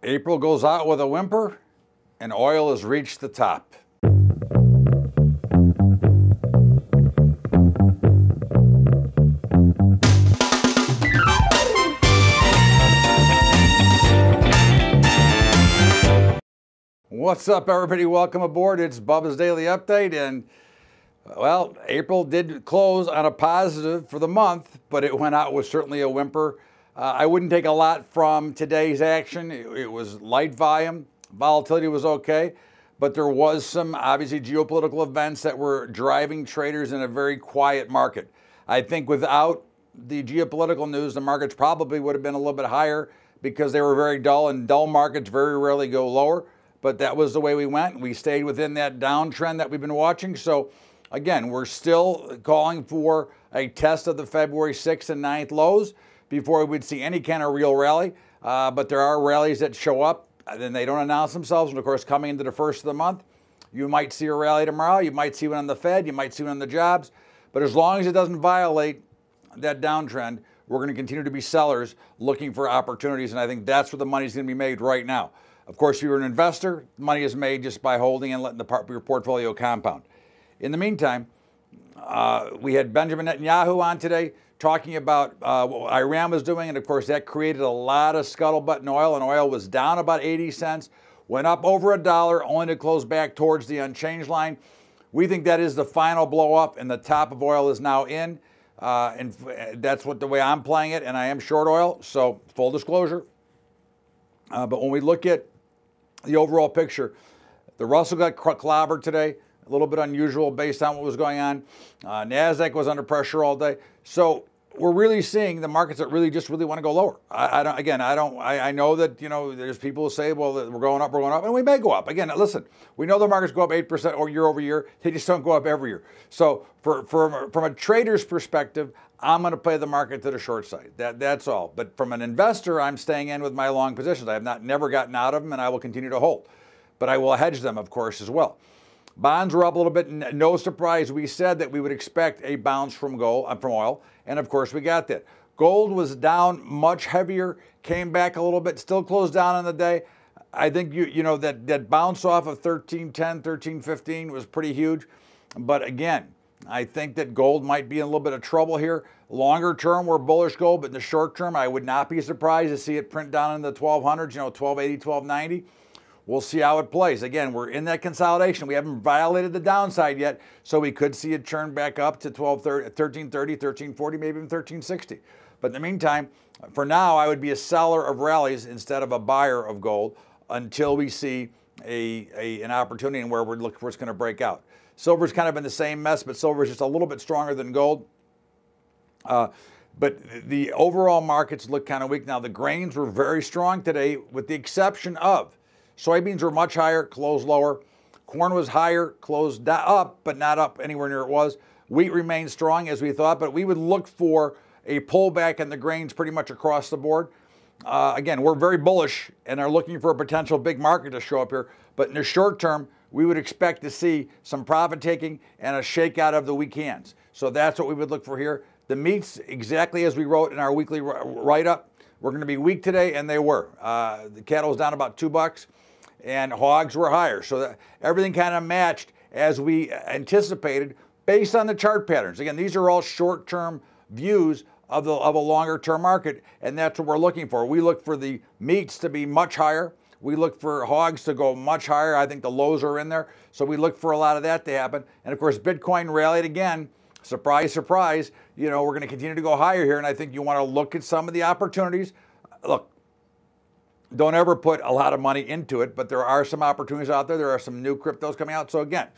April goes out with a whimper, and oil has reached the top. What's up, everybody? Welcome aboard. It's Bubba's Daily Update, and well, April did close on a positive for the month, but it went out with certainly a whimper. I wouldn't take a lot from today's action. It was light volume. Volatility was okay, but there was some obviously geopolitical events that were driving traders in a very quiet market. I think without the geopolitical news, the markets probably would have been a little bit higher because they were very dull, and dull markets very rarely go lower. But that was the way we went. We stayed within that downtrend that we've been watching. So again, we're still calling for a test of the February 6th and 9th lows before we would see any kind of real rally. But there are rallies that show up, and they don't announce themselves. And of course, coming into the first of the month, you might see a rally tomorrow. You might see one on the Fed. You might see one on the jobs. But as long as it doesn't violate that downtrend, we're going to continue to be sellers looking for opportunities. And I think that's where the money's going to be made right now. Of course, if you're an investor, money is made just by holding and letting your portfolio compound. In the meantime, we had Benjamin Netanyahu on today talking about what Iran was doing, and of course that created a lot of scuttlebutt in oil, and oil was down about 80 cents, went up over $1, only to close back towards the unchanged line. We think that is the final blow up, and the top of oil is now in, and that's the way I'm playing it, and I am short oil, so full disclosure. But when we look at the overall picture, the Russell got clobbered today, a little bit unusual based on what was going on. NASDAQ was under pressure all day. So we're really seeing the markets that really want to go lower. I know that, there's people who say, well, we're going up, and we may go up. Again, listen, we know the markets go up 8% or year over year. They just don't go up every year. So from a trader's perspective, I'm going to play the market to the short side. That's all. But from an investor, I'm staying in with my long positions. I have never gotten out of them, and I will continue to hold. But I will hedge them, of course, as well. Bonds were up a little bit. No surprise. We said that we would expect a bounce from oil, and of course we got that. Gold was down much heavier, came back a little bit, still closed down on the day. I think that bounce off of 1310, 1315 was pretty huge. But again, I think that gold might be in a little bit of trouble here. Longer term, we're bullish gold, but in the short term, I would not be surprised to see it print down in the 1200s, 1280, 1290. We'll see how it plays. Again, we're in that consolidation. We haven't violated the downside yet, so we could see it turn back up to 1330, 1340, maybe even 1360. But in the meantime, for now, I would be a seller of rallies instead of a buyer of gold until we see an opportunity and where we're looking for it's going to break out. Silver's kind of in the same mess, but silver is just a little bit stronger than gold. But the overall markets look kind of weak. Now, the grains were very strong today, with the exception of soybeans were much higher, closed lower. Corn was higher, closed up, but not up anywhere near it was. Wheat remained strong as we thought, but we would look for a pullback in the grains pretty much across the board. Again, we're very bullish and are looking for a potential big market to show up here. But in the short term, we would expect to see some profit taking and a shakeout of the weak hands. So that's what we would look for here. The meats, exactly as we wrote in our weekly write-up, we're going to be weak today, and they were. The cattle was down about $2. And hogs were higher. So everything kind of matched as we anticipated based on the chart patterns. Again, these are all short-term views of a longer-term market, and that's what we're looking for. We look for the meats to be much higher. We look for hogs to go much higher. I think the lows are in there. So we look for a lot of that to happen. And of course, Bitcoin rallied again. Surprise, surprise. We're going to continue to go higher here, and I think you want to look at some of the opportunities. Look, don't ever put a lot of money into it, but there are some opportunities out there. There are some new cryptos coming out. So again,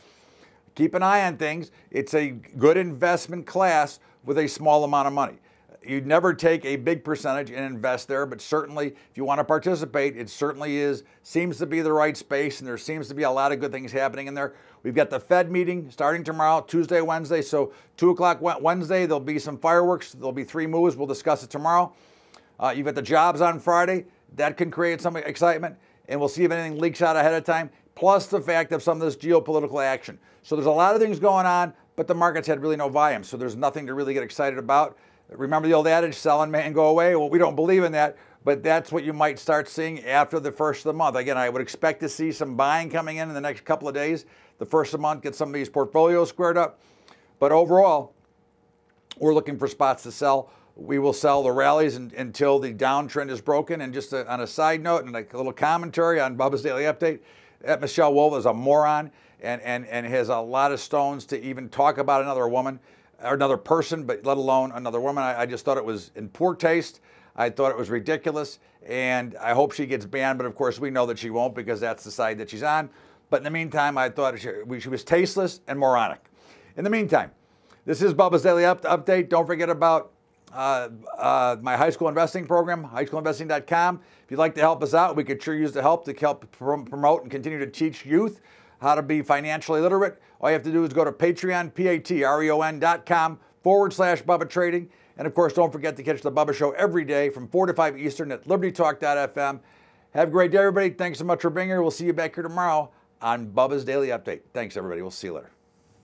keep an eye on things. It's a good investment class with a small amount of money. You'd never take a big percentage and invest there, but certainly if you want to participate, it certainly seems to be the right space, and there seems to be a lot of good things happening in there. We've got the Fed meeting starting tomorrow, Tuesday, Wednesday. So 2 o'clock Wednesday, there'll be some fireworks. There'll be 3 moves. We'll discuss it tomorrow. You've got the jobs on Friday. That can create some excitement, and we'll see if anything leaks out ahead of time, plus the fact of some of this geopolitical action. So there's a lot of things going on, but the markets had really no volume, so there's nothing to really get excited about. Remember the old adage, selling may and go away? Well, we don't believe in that, but that's what you might start seeing after the first of the month. Again, I would expect to see some buying coming in the next couple of days. The first of the month, get some of these portfolios squared up. But overall, we're looking for spots to sell. We will sell the rallies until the downtrend is broken. And just on a side note and like a little commentary on Bubba's Daily Update, that Michelle Wolf is a moron and has a lot of stones to even talk about another woman or another person, but let alone another woman. I just thought it was in poor taste. I thought it was ridiculous, and I hope she gets banned, but of course we know that she won't because that's the side that she's on. But in the meantime, I thought she was tasteless and moronic. In the meantime, this is Bubba's Daily Update. Don't forget about my high school investing program, highschoolinvesting.com. If you'd like to help us out, we could sure use the help to help promote and continue to teach youth how to be financially literate. All you have to do is go to Patreon, patreon.com/Bubba Trading. And of course, don't forget to catch the Bubba Show every day from 4 to 5 Eastern at libertytalk.fm. Have a great day, everybody. Thanks so much for being here. We'll see you back here tomorrow on Bubba's Daily Update. Thanks, everybody. We'll see you later.